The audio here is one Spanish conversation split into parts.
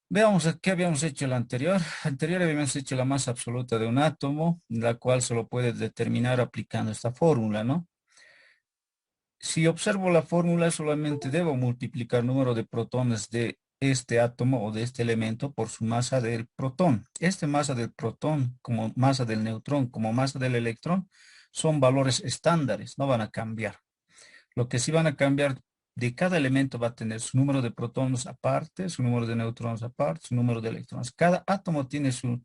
Veamos qué habíamos hecho el anterior. Anterior habíamos hecho la masa absoluta de un átomo, la cual se lo puede determinar aplicando esta fórmula, ¿no? Si observo la fórmula, solamente debo multiplicar el número de protones de este átomo o de este elemento por su masa del protón. Este masa del protón, como masa del neutrón, como masa del electrón, son valores estándares, no van a cambiar. Lo que sí van a cambiar de cada elemento va a tener su número de protones aparte, su número de neutrones aparte, su número de electrones. Cada átomo tiene su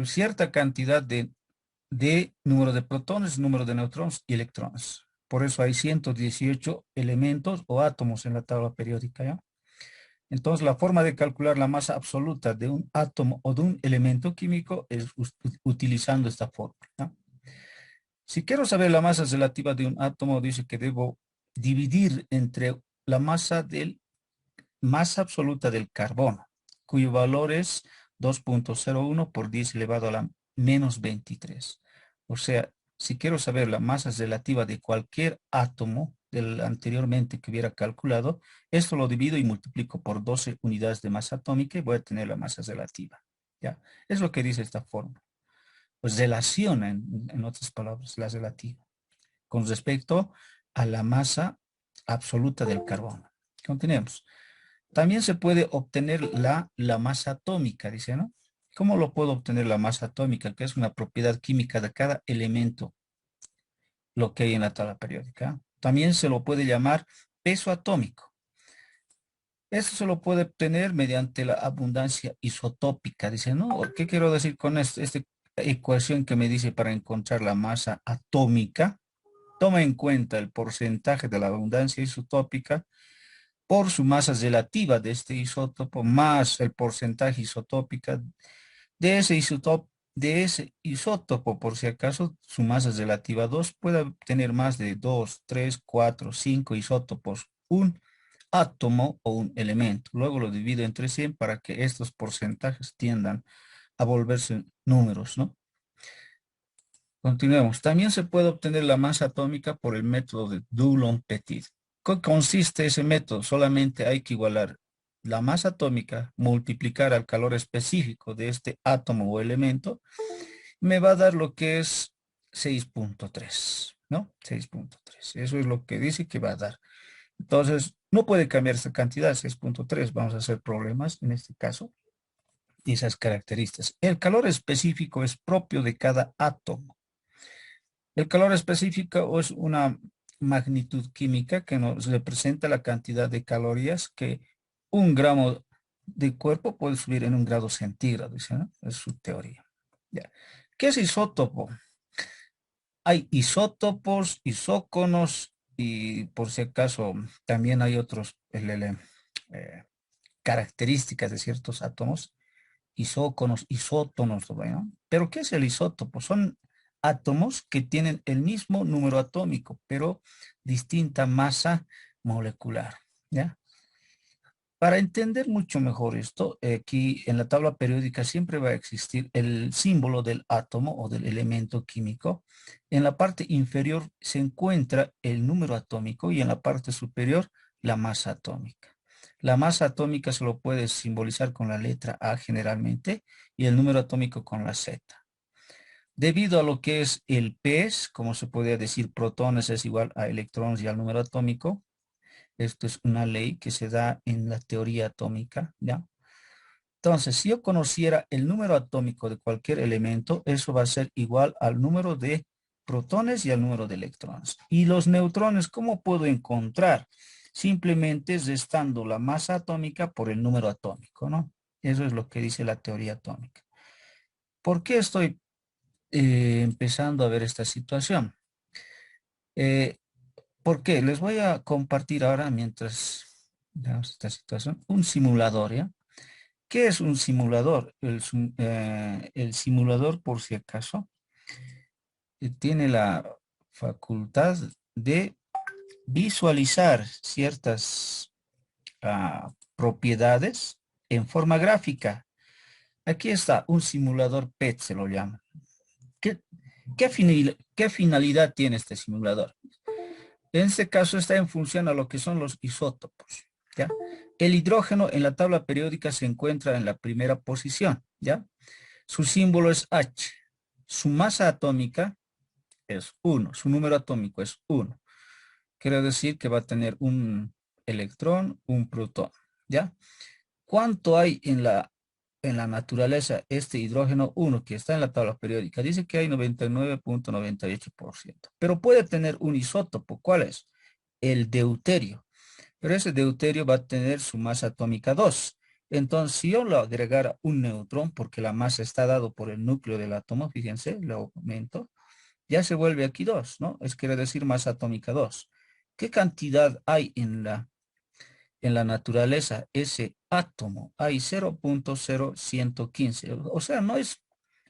cierta cantidad de número de protones, número de neutrones y electrones. Por eso hay 118 elementos o átomos en la tabla periódica, ¿ya? Entonces, la forma de calcular la masa absoluta de un átomo o de un elemento químico es utilizando esta fórmula, ¿ya? Si quiero saber la masa relativa de un átomo, dice que debo dividir entre la masa absoluta del carbono, cuyo valor es 2,01 por 10 elevado a la menos 23. O sea, si quiero saber la masa relativa de cualquier átomo del anteriormente que hubiera calculado, esto lo divido y multiplico por 12 unidades de masa atómica y voy a tener la masa relativa. ¿Ya? Es lo que dice esta fórmula. Pues relaciona, en otras palabras, la relativa con respecto a la masa absoluta del carbono. Continuemos. También se puede obtener la masa atómica, dice, ¿no? ¿Cómo lo puedo obtener la masa atómica? Que es una propiedad química de cada elemento, lo que hay en la tabla periódica. También se lo puede llamar peso atómico. Esto se lo puede obtener mediante la abundancia isotópica, dice, ¿no? ¿Qué quiero decir con esta ecuación que me dice para encontrar la masa atómica? Toma en cuenta el porcentaje de la abundancia isotópica por su masa relativa de este isótopo más el porcentaje isotópica de ese isótopo, por si acaso su masa relativa 2 puede tener más de 2, 3, 4, 5 isótopos, un átomo o un elemento. Luego lo divido entre 100 para que estos porcentajes tiendan a volverse números, ¿no? Continuemos. También se puede obtener la masa atómica por el método de Dulong-Petit. ¿Qué consiste ese método? Solamente hay que igualar la masa atómica, multiplicar al calor específico de este átomo o elemento, me va a dar lo que es 6,3, ¿no? 6,3. Eso es lo que dice que va a dar. Entonces, no puede cambiar esa cantidad, 6,3. Vamos a hacer problemas en este caso y esas características. El calor específico es propio de cada átomo. El calor específico es una magnitud química que nos representa la cantidad de calorías que un gramo de cuerpo puede subir en 1 grado centígrado, dice, ¿no? Es su teoría. Ya. ¿Qué es isótopo? Hay isótopos, isóconos y por si acaso también hay otros eh, características de ciertos átomos, isóconos, isótonos, ¿no? Pero ¿qué es el isótopo? Son átomos que tienen el mismo número atómico, pero distinta masa molecular, ¿ya? Para entender mucho mejor esto, aquí en la tabla periódica siempre va a existir el símbolo del átomo o del elemento químico. En la parte inferior se encuentra el número atómico y en la parte superior la masa atómica. La masa atómica se lo puede simbolizar con la letra A generalmente y el número atómico con la Z. Debido a lo que es el PES, como se podría decir, protones es igual a electrones y al número atómico, esto es una ley que se da en la teoría atómica, ¿ya? Entonces, si yo conociera el número atómico de cualquier elemento, eso va a ser igual al número de protones y al número de electrones. Y los neutrones, ¿cómo puedo encontrar? Simplemente restando la masa atómica por el número atómico, ¿no? Eso es lo que dice la teoría atómica. ¿Por qué estoy empezando a ver esta situación? Eh, ¿Por qué? Les voy a compartir ahora, mientras veamos esta situación, un simulador, ¿ya? ¿Qué es un simulador? El simulador, por si acaso, tiene la facultad de visualizar ciertas propiedades en forma gráfica. Aquí está, un simulador PET se lo llama. ¿Qué, qué finalidad tiene este simulador? En este caso está en función a lo que son los isótopos. ¿ya? El hidrógeno en la tabla periódica se encuentra en la primera posición, ¿ya? Su símbolo es H. Su masa atómica es 1. Su número atómico es 1. Quiere decir que va a tener un electrón, un protón, ¿ya? ¿Cuánto hay en la naturaleza este hidrógeno 1 que está en la tabla periódica? Dice que hay 99.98%, pero puede tener un isótopo. ¿Cuál es? El deuterio. Pero ese deuterio va a tener su masa atómica 2. Entonces, si yo le agregara un neutrón, porque la masa está dado por el núcleo del átomo, fíjense, lo aumento, ya se vuelve aquí 2, ¿no? Es quiere decir masa atómica 2. ¿Qué cantidad hay en la naturaleza? Ese átomo hay 0.0115. O sea, no es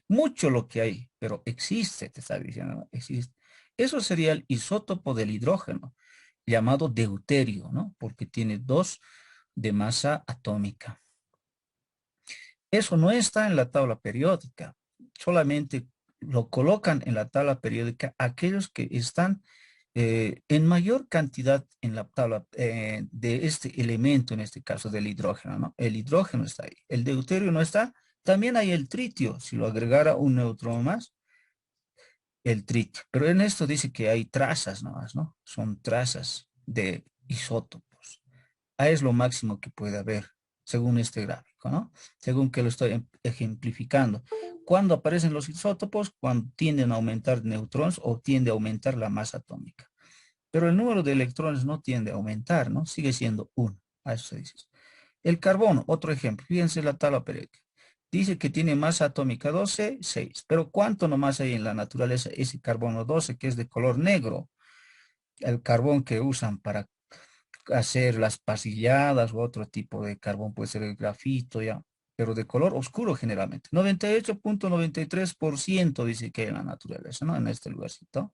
mucho lo que hay, pero existe, te está diciendo, ¿no? Existe. Eso sería el isótopo del hidrógeno, llamado deuterio, ¿no? Porque tiene 2 de masa atómica. Eso no está en la tabla periódica, solamente lo colocan en la tabla periódica aquellos que están en mayor cantidad en la tabla de este elemento, en este caso del hidrógeno, ¿no? El hidrógeno está ahí, el deuterio no está. También hay el tritio, si lo agregara un neutrón más, el tritio. Pero en esto dice que hay trazas nomás, ¿no? Son trazas de isótopos. A es lo máximo que puede haber, según este gráfico, ¿no? Según que lo estoy ejemplificando. ¿Cuándo aparecen los isótopos? Cuando tienden a aumentar neutrones o tiende a aumentar la masa atómica. Pero el número de electrones no tiende a aumentar, ¿no? Sigue siendo 1. A eso se dice. El carbono, otro ejemplo. Fíjense la tabla periódica. Dice que tiene masa atómica 12, 6. Pero ¿cuánto nomás hay en la naturaleza ese carbono 12 que es de color negro? El carbón que usan para hacer las pasilladas u otro tipo de carbón, puede ser el grafito, ya, pero de color oscuro generalmente. 98.93% dice que hay en la naturaleza, ¿no? En este lugarcito.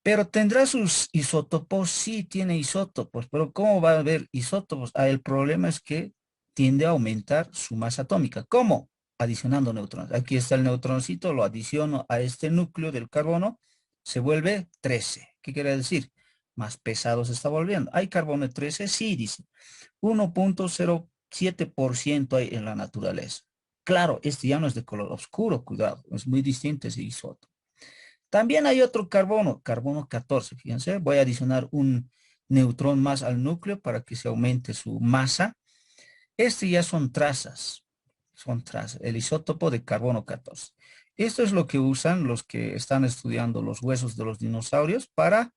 Pero tendrá sus isótopos, sí tiene isótopos, pero ¿cómo va a haber isótopos? Ah, el problema es que tiende a aumentar su masa atómica. ¿Cómo? Adicionando neutrones. Aquí está el neutroncito, lo adiciono a este núcleo del carbono, se vuelve 13. ¿Qué quiere decir? Más pesado se está volviendo. ¿Hay carbono 13? Sí, dice. 1.07% hay en la naturaleza. Claro, este ya no es de color oscuro, cuidado, es muy distinto ese isótopo. También hay otro carbono, carbono 14, fíjense, voy a adicionar un neutrón más al núcleo para que se aumente su masa. Este ya son trazas, el isótopo de carbono 14. Esto es lo que usan los que están estudiando los huesos de los dinosaurios para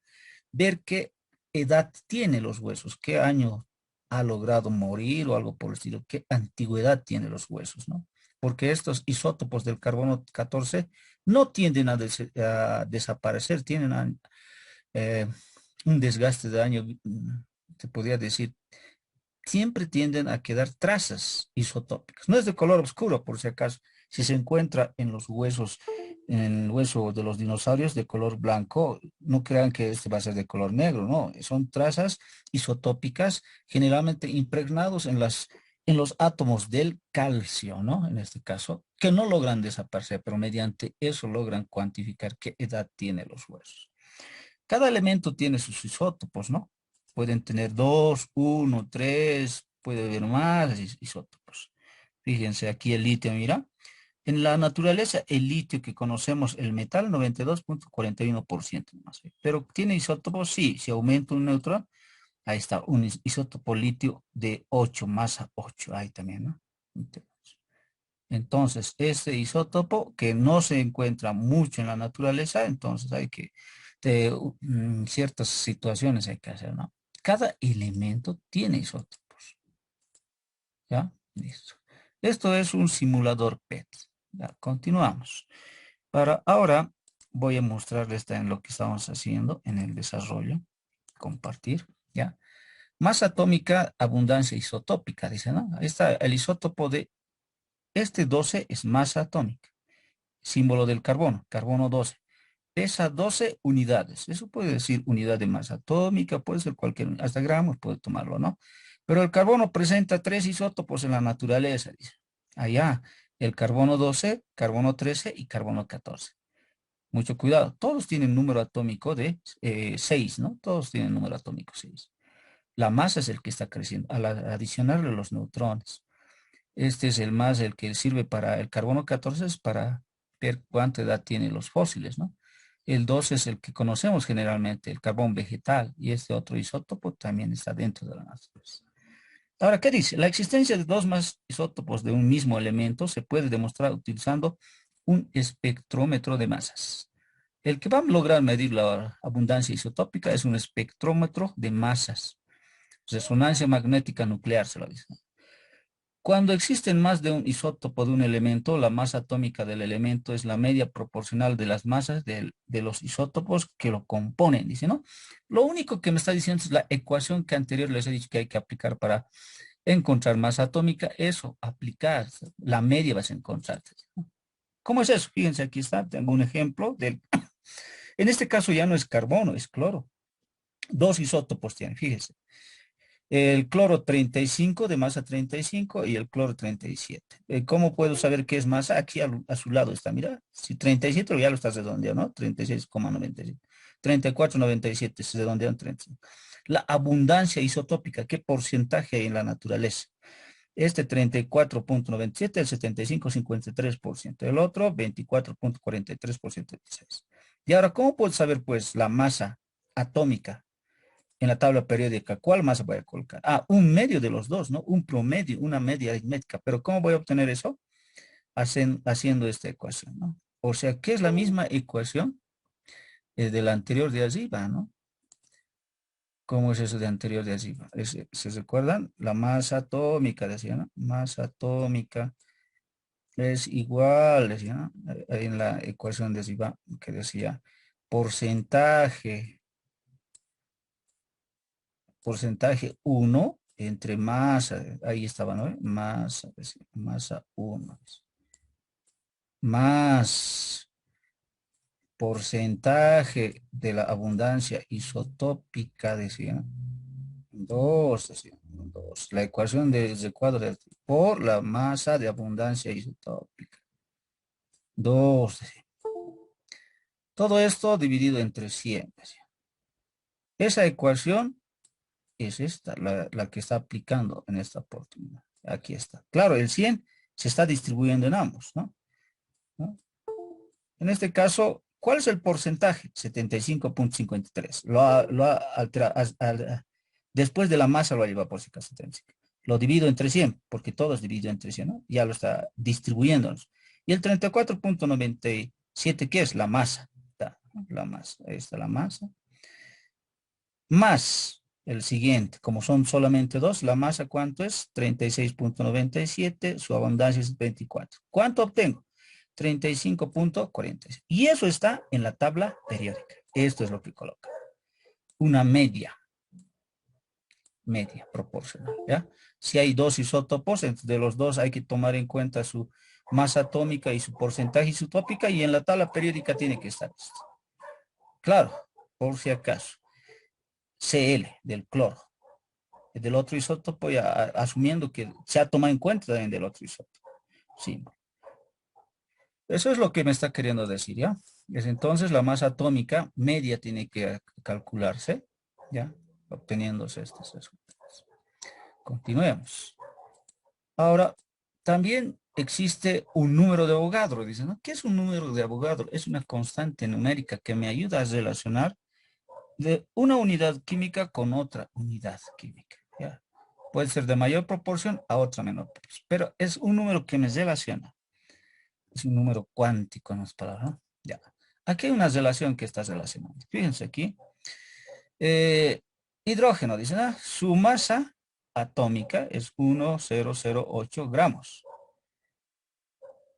ver qué edad tiene los huesos, qué año ha logrado morir o algo por el estilo, qué antigüedad tiene los huesos, ¿no? Porque estos isótopos del carbono 14 no tienden a desaparecer, tienen eh, un desgaste de año, se podría decir, siempre tienden a quedar trazas isotópicas. No es de color oscuro, por si acaso. Si se encuentra en los huesos, en el hueso de los dinosaurios de color blanco, no crean que este va a ser de color negro, no. Son trazas isotópicas generalmente impregnados en los átomos del calcio, ¿no? En este caso, que no logran desaparecer, pero mediante eso logran cuantificar qué edad tiene los huesos. Cada elemento tiene sus isótopos, ¿no? Pueden tener 2, 1, 3, puede haber más isótopos. Fíjense aquí el litio, mira. En la naturaleza, el litio que conocemos, el metal, 92.41% más. Pero ¿tiene isótopos? Sí, si aumenta un neutrón, ahí está, un isótopo litio de 8, masa 8, ahí también, ¿no? Entonces, este isótopo que no se encuentra mucho en la naturaleza, entonces hay que, ciertas situaciones hay que hacer, ¿no? Cada elemento tiene isótopos, ¿ya? Listo. Esto es un simulador PET. Ya, continuamos. Para ahora voy a mostrarles en lo que estamos haciendo en el desarrollo. Compartir, ¿ya? Masa atómica, abundancia isotópica, dice, ¿no? Ahí está el isótopo de este 12 es masa atómica. Símbolo del carbono, carbono 12. Pesa 12 unidades. Eso puede decir unidad de masa atómica, puede ser cualquier, hasta gramos puede tomarlo, ¿no? Pero el carbono presenta 3 isótopos en la naturaleza, dice. Allá, el carbono 12, carbono 13 y carbono 14. Mucho cuidado. Todos tienen número atómico de 6, ¿no? Todos tienen número atómico 6. La masa es el que está creciendo. Al adicionarle los neutrones, este es el más, el que sirve para el carbono 14, es para ver cuánta edad tienen los fósiles, ¿no? El 2 es el que conocemos generalmente, el carbón vegetal, y este otro isótopo también está dentro de la naturaleza. Ahora, ¿qué dice? La existencia de dos más isótopos de un mismo elemento se puede demostrar utilizando un espectrómetro de masas. El que va a lograr medir la abundancia isotópica es un espectrómetro de masas. Resonancia magnética nuclear, se lo dice. Cuando existen más de un isótopo de un elemento, la masa atómica del elemento es la media proporcional de las masas de los isótopos que lo componen, dice, ¿no? Lo único que me está diciendo es la ecuación que anterior les he dicho que hay que aplicar para encontrar masa atómica. Eso, aplicar, la media vas a encontrar. ¿Cómo es eso? Fíjense, aquí está, tengo un ejemplo del... En este caso ya no es carbono, es cloro. Dos isótopos tienen, fíjense. El cloro 35 de masa 35 y el cloro 37. ¿Cómo puedo saber qué es masa? Aquí a su lado está, mira. Si 37 ya lo estás redondeando, ¿no? 36,97. 34,97 se redondean 35. La abundancia isotópica, ¿qué porcentaje hay en la naturaleza? Este 34,97, el 75,53%. El otro 24,43%. Y ahora, ¿cómo puedo saber, pues, la masa atómica en la tabla periódica? ¿Cuál masa voy a colocar? Ah, un medio de los dos, ¿no? Un promedio, una media aritmética. Pero ¿cómo voy a obtener eso? Haciendo esta ecuación, ¿no? O sea, que es la misma ecuación de la anterior de arriba, ¿no? ¿Cómo es eso de anterior de arriba? ¿Se recuerdan? La masa atómica, decía, ¿no? Masa atómica es igual, decía, ¿no? En la ecuación de arriba que decía porcentaje, porcentaje uno entre masa, ahí estaba, ¿no? Masa, decía, masa 1, más porcentaje de la abundancia isotópica, decía, 2, decía, 2. La ecuación de cuadro por la masa de abundancia isotópica. 2, decía. Todo esto dividido entre 100, decía. Esa ecuación es esta, la que está aplicando en esta oportunidad. Aquí está. Claro, el 100 se está distribuyendo en ambos, ¿no? ¿No? En este caso, ¿cuál es el porcentaje? 75,53. Lo ha alterado. Después de la masa lo ha llevado por 75. Lo divido entre 100, porque todo es dividido entre 100, ¿no? Ya lo está distribuyéndonos. Y el 34,97, ¿qué es? La masa. Está, ¿no? La masa. Ahí está la masa. Más el siguiente, como son solamente dos, la masa, ¿cuánto es? 36,97, su abundancia es 24. ¿Cuánto obtengo? 35,46. Y eso está en la tabla periódica. Esto es lo que coloca. Una media proporcional, ¿ya? Si hay dos isótopos, de los dos hay que tomar en cuenta su masa atómica y su porcentaje isotópica, y en la tabla periódica tiene que estar esto. Claro, por si acaso. Cl del cloro. Del otro isótopo, ya asumiendo que se ha tomado en cuenta también del otro isótopo. Sí. Eso es lo que me está queriendo decir, ¿ya? Es entonces la masa atómica media tiene que calcularse, ¿ya? Obteniéndose estos resultados. Continuemos. Ahora, también existe un número de Avogadro. Dicen, ¿no? ¿Qué es un número de Avogadro? Es una constante numérica que me ayuda a relacionar de una unidad química con otra unidad química, ¿ya? Puede ser de mayor proporción a otra menor proporción, pero es un número que me relaciona. Es un número cuántico en las palabras, ¿no? Ya. Aquí hay una relación que está relacionando. Fíjense aquí. Eh, hidrógeno, dice, ¿no? Su masa atómica es 1,008 gramos.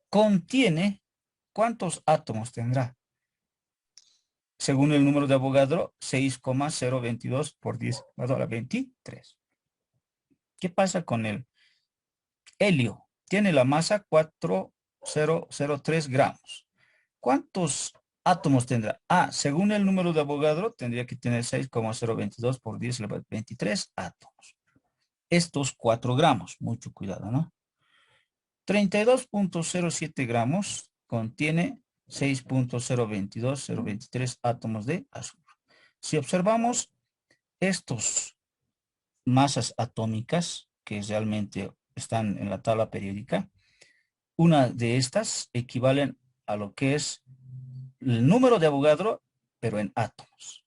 Contiene, ¿cuántos átomos tendrá? Según el número de Avogadro, 6,022 por 10 elevado a la 23. ¿Qué pasa con el helio? Tiene la masa 4,003 gramos. ¿Cuántos átomos tendrá? Ah, según el número de Avogadro, tendría que tener 6,022 por 10 elevado a 23 átomos. Estos 4 gramos, mucho cuidado, ¿no? 32,07 gramos contiene 6,022,023 átomos de azufre. Si observamos estos masas atómicas que realmente están en la tabla periódica, una de estas equivalen a lo que es el número de Avogadro, pero en átomos.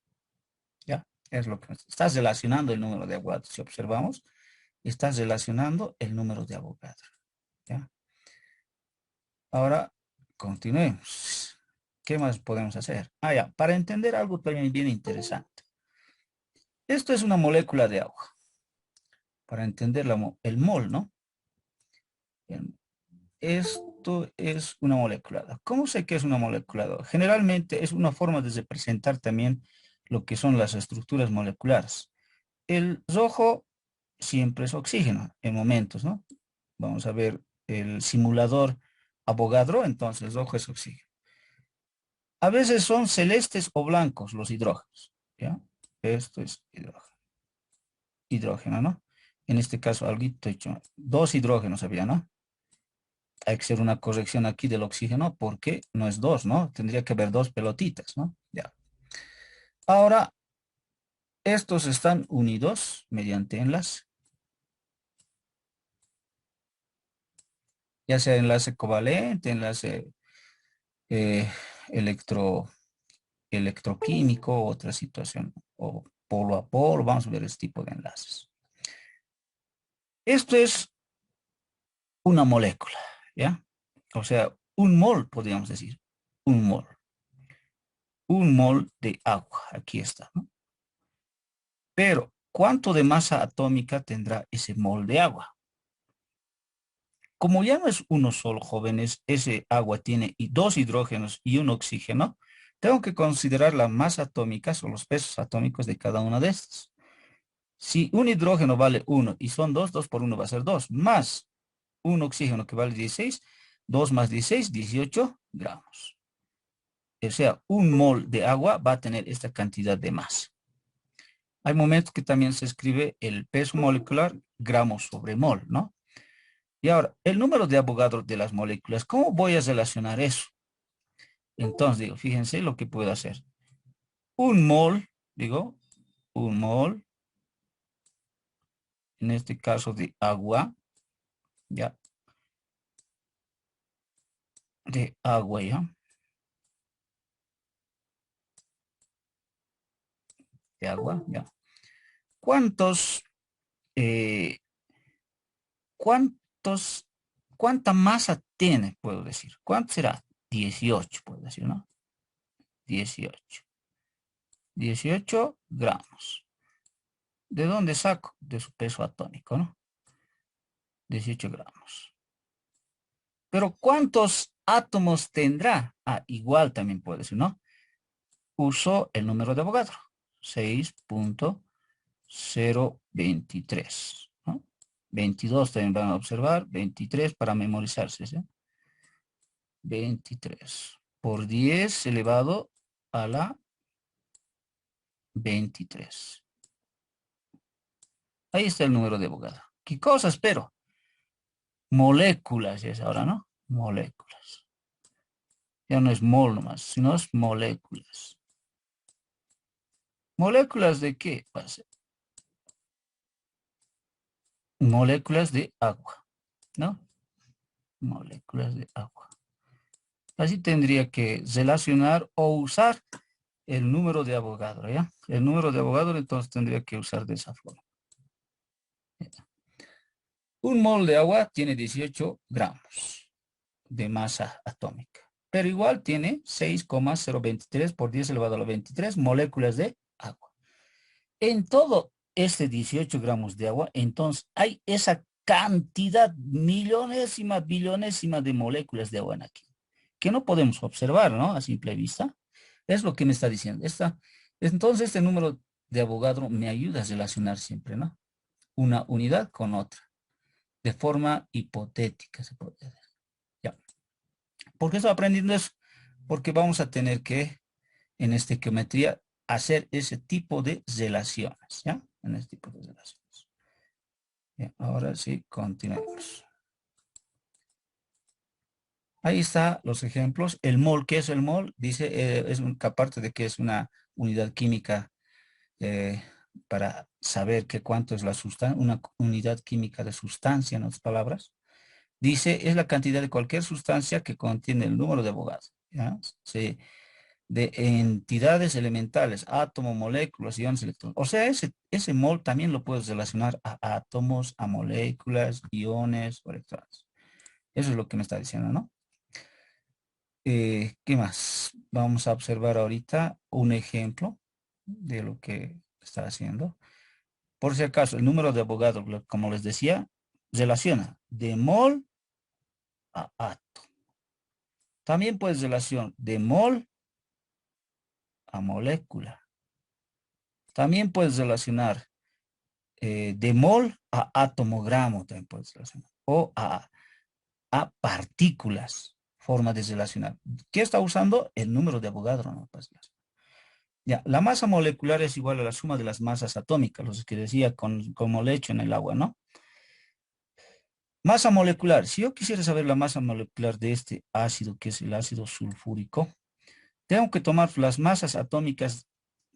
¿Ya? Es lo que estás relacionando el número de Avogadro. Si observamos, estás relacionando el número de Avogadro. ¿Ya? Ahora, continuemos. ¿Qué más podemos hacer? Ya, para entender algo también bien interesante. Esto es una molécula de agua. Para entender el mol, ¿no? Bien. Esto es una molécula de agua. ¿Cómo sé que es una molécula de agua? Generalmente es una forma de representar también lo que son las estructuras moleculares. El rojo siempre es oxígeno en momentos, ¿no? Vamos a ver el simulador Avogadro, entonces el rojo es oxígeno. A veces son celestes o blancos los hidrógenos, ¿ya? Esto es hidrógeno, ¿no? En este caso, algo hecho, dos hidrógenos había, ¿no? Hay que hacer una corrección aquí del oxígeno porque no es dos, ¿no? Tendría que haber dos pelotitas, ¿no? Ya. Ahora, estos están unidos mediante enlace, ya sea enlace covalente, enlace eh, electro, electroquímico, otra situación, o polo a polo, vamos a ver este tipo de enlaces. Esto es una molécula, ¿ya? O sea, un mol, podríamos decir, un mol. Un mol de agua, aquí está, ¿no? Pero, ¿cuánto de masa atómica tendrá ese mol de agua? Como ya no es uno solo, jóvenes, ese agua tiene dos hidrógenos y un oxígeno, tengo que considerar la masa atómica o los pesos atómicos de cada una de estas. Si un hidrógeno vale 1 y son 2, 2 por 1 va a ser 2, más un oxígeno que vale 16, 2 más 16, 18 gramos. O sea, un mol de agua va a tener esta cantidad de masa. Hay momentos que también se escribe el peso molecular gramos sobre mol, ¿no? Y ahora, el número de Avogadro de las moléculas, ¿cómo voy a relacionar eso? Entonces, digo, fíjense lo que puedo hacer. Un mol, digo, un mol, en este caso de agua, ya, de agua, ya, de agua, ya. ¿Cuántos, eh, cuántos, cuánta masa tiene, puedo decir? ¿Cuánto será? 18, puedo decir, ¿no? 18. 18 gramos. ¿De dónde saco? De su peso atómico, ¿no? 18 gramos. Pero ¿cuántos átomos tendrá? Igual también puede ser, ¿no? Uso el número de Avogadro. 6.023, ¿no? 22 también van a observar. 23 para memorizarse, ¿sí? 23 por 10 elevado a la 23. Ahí está el número de Avogadro. ¿Qué cosas? Pero moléculas es ahora, ¿no? Moléculas. Ya no es mol nomás, sino es moléculas. ¿Moléculas de qué? Va a ser moléculas de agua, ¿no? Moléculas de agua. Así tendría que relacionar o usar el número de Avogadro, ¿ya? El número de Avogadro entonces tendría que usar de esa forma. Un mol de agua tiene 18 gramos de masa atómica, pero igual tiene 6,023 por 10 elevado a la 23 moléculas de agua. En todo este 18 gramos de agua, entonces hay esa cantidad millonésima, billonésima de moléculas de agua en aquí, que no podemos observar, ¿no? A simple vista. Es lo que me está diciendo. Entonces, este número de Avogadro me ayuda a relacionar siempre, ¿no? Una unidad con otra, de forma hipotética, se puede decir. Ya. ¿Por qué estoy aprendiendo eso? Porque vamos a tener que, en esta geometría, hacer ese tipo de relaciones, ¿ya? En este tipo de relaciones. Bien, ahora sí, continuemos. Ahí está los ejemplos. El mol, ¿qué es el mol? Dice, aparte de que es una unidad química para saber que cuánto es la sustancia, una unidad química de sustancia, en otras palabras. Dice, es la cantidad de cualquier sustancia que contiene el número de Avogadro, ¿ya? De entidades elementales, átomos, moléculas, iones, electrones. O sea, ese mol también lo puedes relacionar a átomos, a moléculas, iones o electrones. Eso es lo que me está diciendo, ¿no? ¿Qué más? Vamos a observar ahorita un ejemplo de lo que está haciendo. Por si acaso, el número de Avogadro, como les decía, relaciona de mol a átomo. También puedes relacionar de mol a molécula. También puedes relacionar de mol a atomogramo, también puedes relacionar. O a partículas, forma de relacionar. ¿Qué está usando? El número de Avogadro, ¿no? Pues, ya, la masa molecular es igual a la suma de las masas atómicas, los que decía como le echo en el agua, ¿no? Masa molecular. Si yo quisiera saber la masa molecular de este ácido, que es el ácido sulfúrico, tengo que tomar las masas atómicas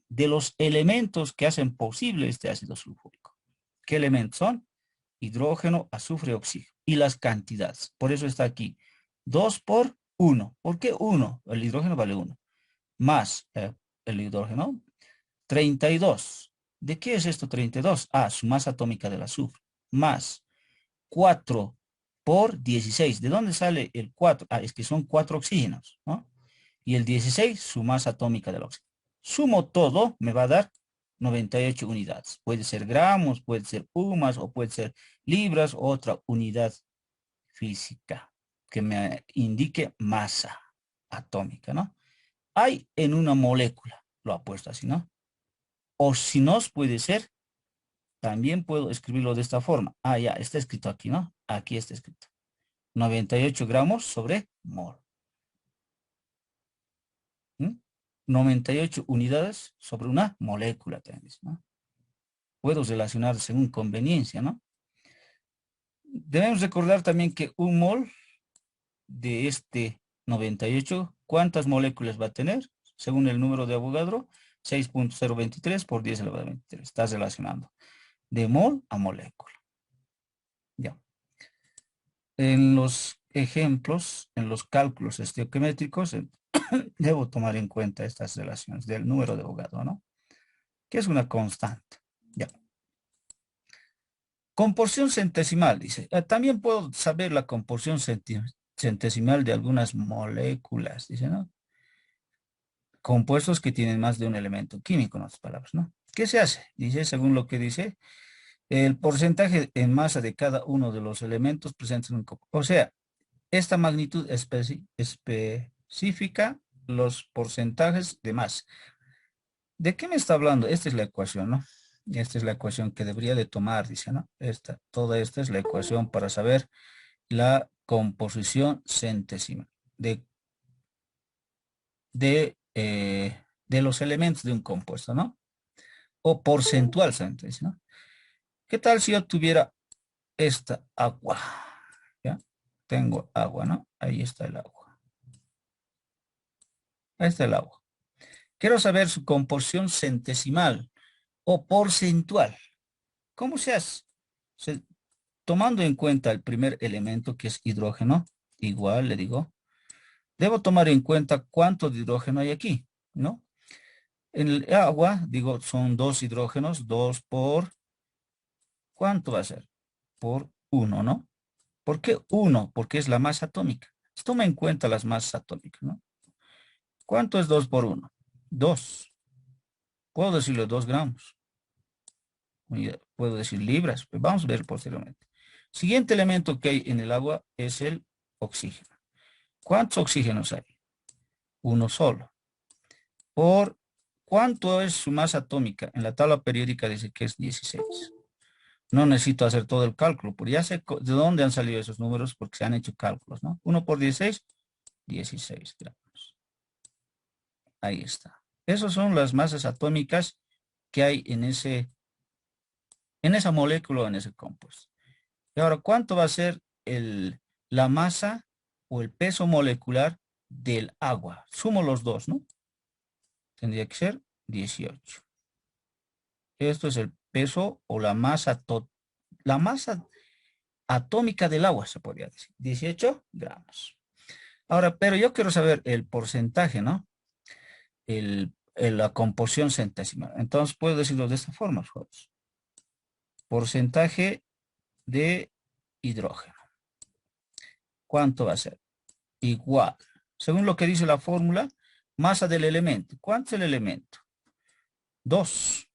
de los elementos que hacen posible este ácido sulfúrico. ¿Qué elementos son? Hidrógeno, azufre, oxígeno. Y las cantidades. Por eso está aquí. 2 por 1. ¿Por qué 1? El hidrógeno vale 1. Más el hidrógeno, 32. ¿De qué es esto 32? Ah, su masa atómica del azufre. Más 4 por 16. ¿De dónde sale el 4? Ah, es que son 4 oxígenos, ¿no? Y el 16, su masa atómica del oxígeno. Sumo todo, me va a dar 98 unidades. Puede ser gramos, puede ser UMAS o puede ser libras, otra unidad física que me indique masa atómica, ¿no? Hay en una molécula, lo ha puesto así, ¿no? O si no, puede ser, también puedo escribirlo de esta forma. Ah, ya, está escrito aquí, ¿no? Aquí está escrito. 98 gramos sobre mol. 98 unidades sobre una molécula también, ¿no? Puedo relacionar según conveniencia, ¿no? Debemos recordar también que un mol de este 98, ¿cuántas moléculas va a tener? Según el número de Avogadro, 6.023 por 10 elevado a 23. Estás relacionando de mol a molécula. Ya. En los ejemplos, en los cálculos estequiométricos, debo tomar en cuenta estas relaciones del número de Avogadro, ¿no? Que es una constante. Ya. Composición centesimal, dice. También puedo saber la composición centesimal de algunas moléculas, dice, ¿no? Compuestos que tienen más de un elemento químico, en otras palabras, ¿no? ¿Qué se hace? Dice, según lo que dice, el porcentaje en masa de cada uno de los elementos presentes en un compuesto. O sea, esta magnitud específica los porcentajes de masa. ¿De qué me está hablando? Esta es la ecuación, ¿no? Esta es la ecuación que debería de tomar, dice, ¿no? Toda esta es la ecuación para saber la composición centesimal de los elementos de un compuesto, ¿no? O porcentual, dice, ¿no? ¿Qué tal si yo tuviera esta agua? ¿Ya? Tengo agua, ¿no? Ahí está el agua. Ahí está el agua. Quiero saber su composición centesimal o porcentual. ¿Cómo se hace? Tomando en cuenta el primer elemento que es hidrógeno, igual le digo, debo tomar en cuenta cuánto de hidrógeno hay aquí, ¿no? En el agua, digo, son 2 hidrógenos, 2 por, ¿cuánto va a ser? Por 1, ¿no? ¿Por qué 1? Porque es la masa atómica. Toma en cuenta las masas atómicas, ¿no? ¿Cuánto es 2 por 1? 2. Puedo decirlo 2 gramos. Puedo decir libras. Pues vamos a ver posteriormente. Siguiente elemento que hay en el agua es el oxígeno. ¿Cuántos oxígenos hay? Uno solo. ¿Por cuánto es su masa atómica? En la tabla periódica dice que es 16. No necesito hacer todo el cálculo, porque ya sé de dónde han salido esos números porque se han hecho cálculos, ¿no? 1 por 16, 16 gramos. Ahí está. Esas son las masas atómicas que hay en esa molécula o en ese compuesto. Y ahora, ¿cuánto va a ser la masa o el peso molecular del agua? Sumo los dos, ¿no? Tendría que ser 18. Esto es el peso o la masa atómica del agua, se podría decir. 18 gramos. Ahora, pero yo quiero saber el porcentaje, ¿no? La composición centésimal. Entonces, puedo decirlo de esta forma, jóvenes. Porcentaje de hidrógeno. ¿Cuánto va a ser? Igual. Según lo que dice la fórmula, masa del elemento. ¿Cuánto es el elemento? 2.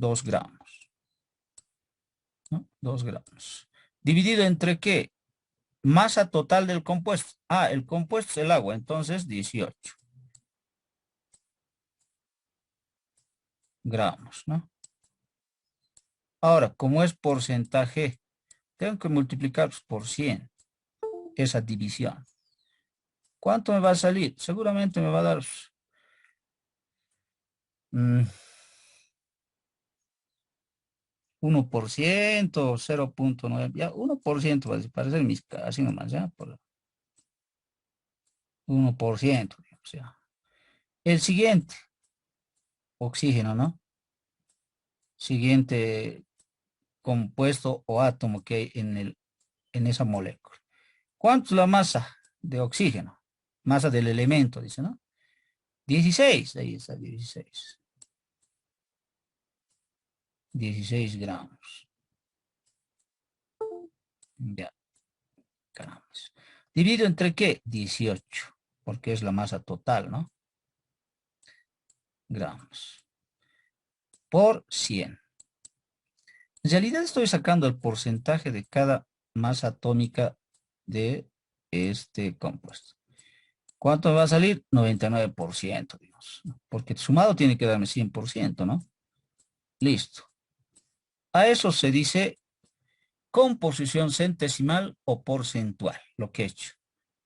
2 gramos. ¿No? 2 gramos. ¿Dividido entre qué? Masa total del compuesto. Ah, el compuesto es el agua, entonces 18 gramos, ¿no? Ahora, como es porcentaje, tengo que multiplicar por 100 esa división. ¿Cuánto me va a salir? Seguramente me va a dar 1%, 0,9, ya 1%, para ser mis así nomás, ya, por 1%, digamos, ya. El siguiente, oxígeno, ¿no? Siguiente compuesto o átomo que hay en esa molécula. ¿Cuánto es la masa de oxígeno? Masa del elemento, dice, ¿no? 16, ahí está, 16. 16 gramos. Ya, gramos. ¿Dividido entre qué? 18, porque es la masa total, ¿no? Gramos. Por 100. En realidad estoy sacando el porcentaje de cada masa atómica de este compuesto. ¿Cuánto me va a salir? 99%, digamos, ¿no? Porque sumado tiene que darme 100%, ¿no? Listo. A eso se dice composición centesimal o porcentual, lo que he hecho.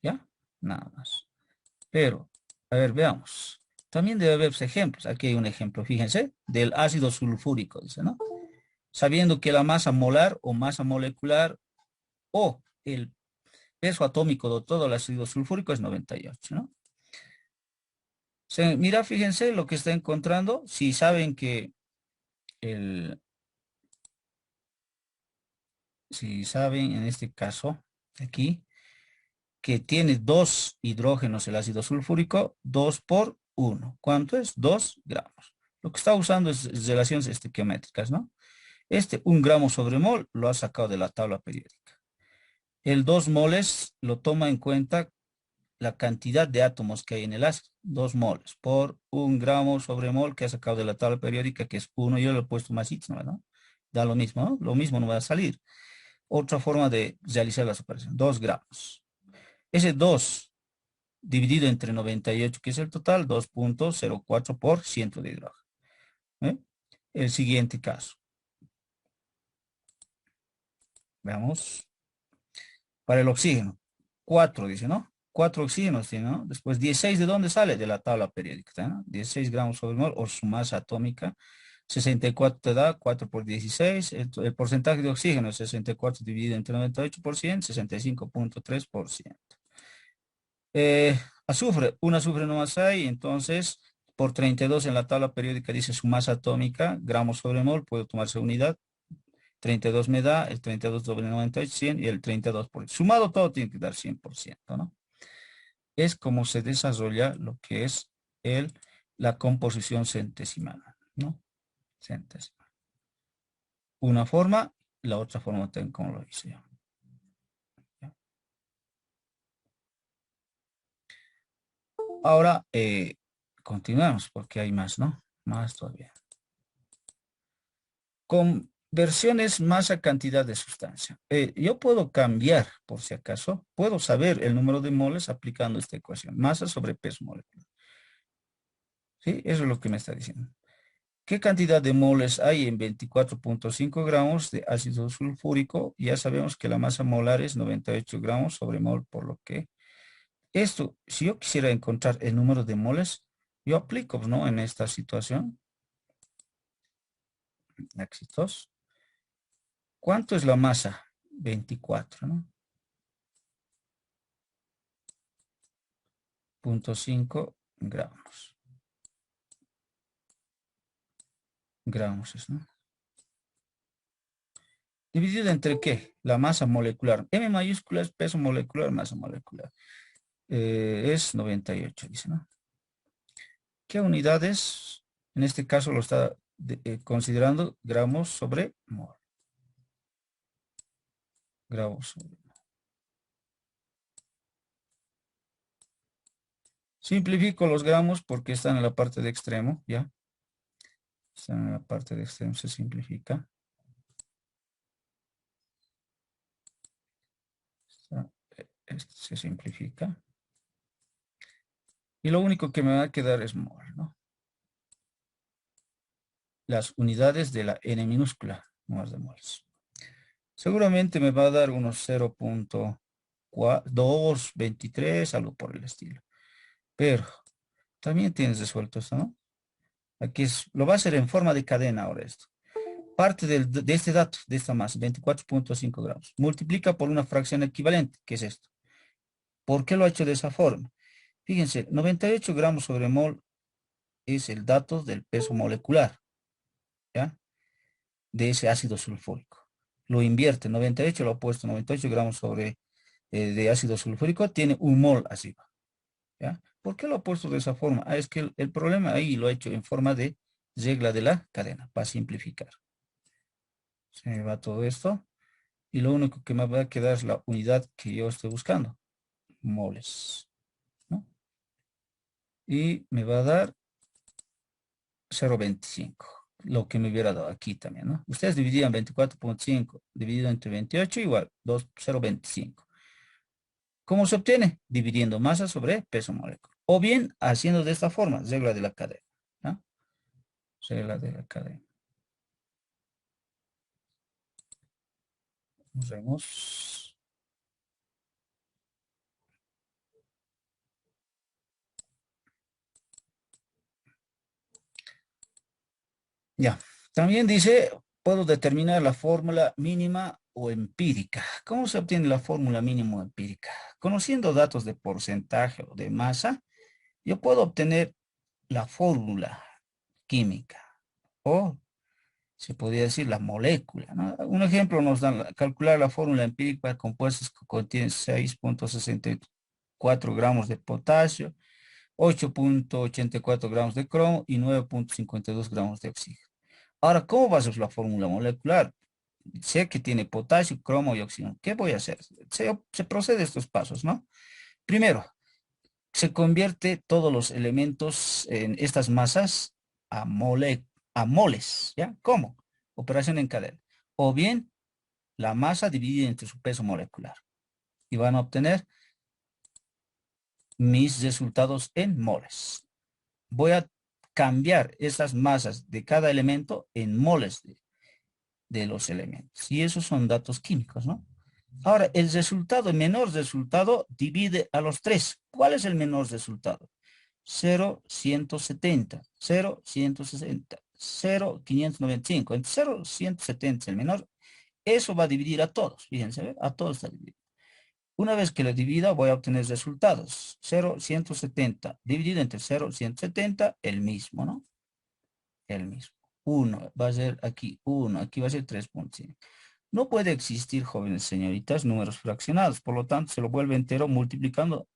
¿Ya? Nada más. Pero, a ver, veamos. También debe haber ejemplos. Aquí hay un ejemplo, fíjense, del ácido sulfúrico, dice, ¿no? Sabiendo que la masa molar o masa molecular o el peso atómico de todo el ácido sulfúrico es 98, ¿no? Mira, fíjense lo que está encontrando. Si saben que el, si saben en este caso, aquí, que tiene 2 hidrógenos el ácido sulfúrico, 2 por 1. ¿Cuánto es? 2 gramos. Lo que está usando es relaciones estequiométricas, ¿no? Este 1 gramo sobre mol lo ha sacado de la tabla periódica. El 2 moles lo toma en cuenta la cantidad de átomos que hay en el ácido, 2 moles por 1 gramo sobre mol que ha sacado de la tabla periódica, que es 1, yo le he puesto más ¿no? ¿No? Da lo mismo, ¿no? Lo mismo no va a salir. Otra forma de realizar las operaciones, 2 gramos. Ese 2 dividido entre 98, que es el total, 2,04% de hidrógeno. ¿Eh? El siguiente caso. Veamos. Para el oxígeno, 4 dice, ¿no? 4 oxígenos tiene, ¿no? Después 16, ¿de dónde sale? De la tabla periódica, ¿no? 16 gramos sobre mol o su masa atómica. 64 te da 4 por 16. El porcentaje de oxígeno es 64 dividido entre 98%, 65,3%. Azufre, un azufre no más hay, entonces por 32 en la tabla periódica dice su masa atómica, gramos sobre mol, puedo tomarse unidad. 32 me da, el 32 sobre 98, 100 y el 32%. Sumado todo tiene que dar 100%, ¿no? Es como se desarrolla lo que es la composición centesimal, ¿no? Centesimal. Una forma, la otra forma también como lo hice yo. ¿Ya? Ahora, continuamos porque hay más, ¿no? Más todavía. Conversiones masa cantidad de sustancia. Yo puedo cambiar, por si acaso, puedo saber el número de moles aplicando esta ecuación. Masa sobre peso molecular. ¿Sí? Eso es lo que me está diciendo. ¿Qué cantidad de moles hay en 24,5 gramos de ácido sulfúrico? Ya sabemos que la masa molar es 98 gramos sobre mol, por lo que esto, si yo quisiera encontrar el número de moles, yo aplico, ¿no? En esta situación. Éxitos. ¿Cuánto es la masa? 24, ¿no? 0,5 gramos. Gramos, ¿no? ¿Dividido entre qué? La masa molecular. M mayúscula es peso molecular, masa molecular. Es 98, dice, ¿no? ¿Qué unidades? En este caso lo está considerando gramos sobre mol. Gramos sobre. Simplifico los gramos porque están en la parte de extremo, ¿ya? Están en la parte de extremo, se simplifica. Este se simplifica. Y lo único que me va a quedar es mol, ¿no? Las unidades de la N minúscula, moles de moles. Seguramente me va a dar unos 0.223, algo por el estilo. Pero también tienes resuelto esto, ¿no? Aquí lo va a hacer en forma de cadena ahora esto. Parte de este dato, de esta masa, 24.5 gramos. Multiplica por una fracción equivalente, que es esto. ¿Por qué lo ha hecho de esa forma? Fíjense, 98 gramos sobre mol es el dato del peso molecular, ¿ya? De ese ácido sulfúrico. Lo invierte, 98 lo ha puesto, 98 gramos sobre de ácido sulfúrico, tiene un mol arriba, ¿ya? ¿Por qué lo ha puesto de esa forma? Ah, es que el problema ahí lo ha hecho en forma de regla de la cadena, para simplificar. Se me va todo esto, y lo único que me va a quedar es la unidad que yo estoy buscando, moles, ¿no? Y me va a dar 0.25, lo que me hubiera dado aquí también, ¿no? Ustedes dividían 24.5 dividido entre 28 igual 0.25. ¿Cómo se obtiene? Dividiendo masa sobre peso molecular. O bien haciendo de esta forma, regla de la cadena, ¿no? Regla de la cadena. Vemos. Ya. También dice, puedo determinar la fórmula mínima o empírica. ¿Cómo se obtiene la fórmula mínima o empírica? Conociendo datos de porcentaje o de masa, yo puedo obtener la fórmula química o se podría decir la molécula, ¿no? Un ejemplo nos dan calcular la fórmula empírica para compuestos que contienen 6.64 gramos de potasio, 8.84 gramos de cromo y 9.52 gramos de oxígeno. Ahora, ¿cómo va a ser la fórmula molecular? Sé que tiene potasio, cromo y oxígeno. ¿Qué voy a hacer? Se procede estos pasos, ¿no? Primero, se convierte todos los elementos en estas masas a, a moles, ¿ya? ¿Cómo? Operación en cadena. O bien la masa dividida entre su peso molecular. Y van a obtener mis resultados en moles. Voy a cambiar esas masas de cada elemento en moles de los elementos. Y esos son datos químicos, ¿no? Ahora, el resultado, el menor resultado, divide a los tres. ¿Cuál es el menor resultado? 0,170, 0,160, 0,595. En 0,170 es el menor. Eso va a dividir a todos. Fíjense, ¿ve? A todos está dividido. Una vez que lo divida, voy a obtener resultados. 0,170 dividido entre 0,170, el mismo, ¿no? El mismo. 1 va a ser aquí 1, aquí va a ser 3.5. No puede existir, jóvenes señoritas, números fraccionados. Por lo tanto, se lo vuelve entero multiplicando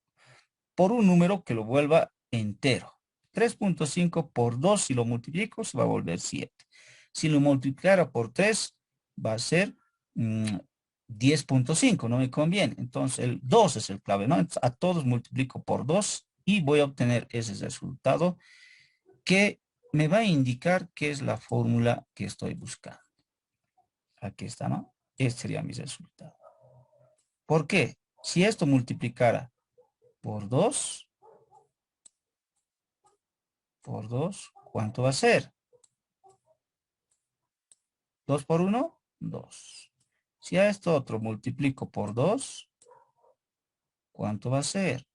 por un número que lo vuelva entero. 3.5 por 2, si lo multiplico, se va a volver 7. Si lo multiplicara por 3, va a ser 10.5, no me conviene. Entonces, el 2 es el clave, ¿no? Entonces, a todos multiplico por 2 y voy a obtener ese resultado que me va a indicar qué es la fórmula que estoy buscando. Aquí está, ¿no? Este sería mi resultado. ¿Por qué? Si esto multiplicara por 2, ¿cuánto va a ser? 2 por 1, 2. Si a esto otro multiplico por 2, ¿cuánto va a ser?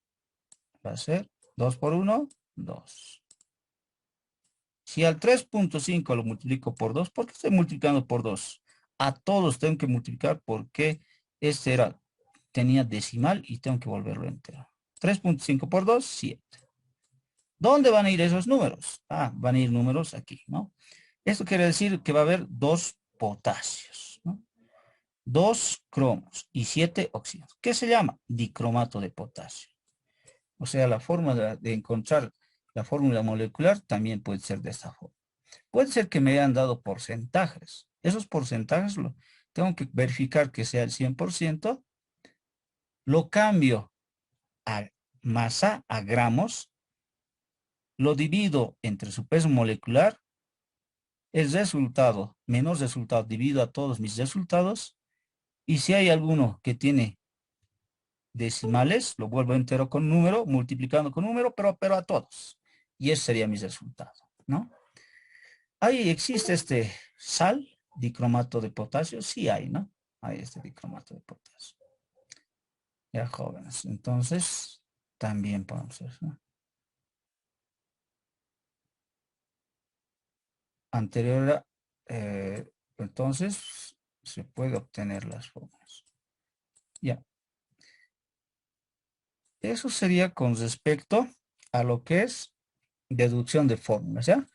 Va a ser 2 por 1, 2. Si al 3.5 lo multiplico por 2, ¿por qué estoy multiplicando por 2? A todos tengo que multiplicar porque este tenía decimal y tengo que volverlo entero. 3.5 por 2, 7. ¿Dónde van a ir esos números? Ah, van a ir números aquí, ¿no? Esto quiere decir que va a haber dos potasios, ¿no? 2 cromos y 7 óxidos. ¿Qué se llama? Dicromato de potasio. O sea, la forma de encontrar la fórmula molecular también puede ser de esta forma. Puede ser que me hayan dado porcentajes. Esos porcentajes tengo que verificar que sea el 100%. Lo cambio a masa, a gramos, lo divido entre su peso molecular, el resultado, menos resultado, divido a todos mis resultados, y si hay alguno que tiene decimales, lo vuelvo entero con número, multiplicando con número, pero a todos. Y ese sería mi resultado, ¿no? Ahí existe este sal, dicromato de potasio, sí hay, ¿no? Hay este dicromato de potasio. Ya jóvenes, entonces también podemos hacer, ¿no? Anterior a, entonces se puede obtener las formas. Ya, eso sería con respecto a lo que es deducción de fórmulas, ¿ya?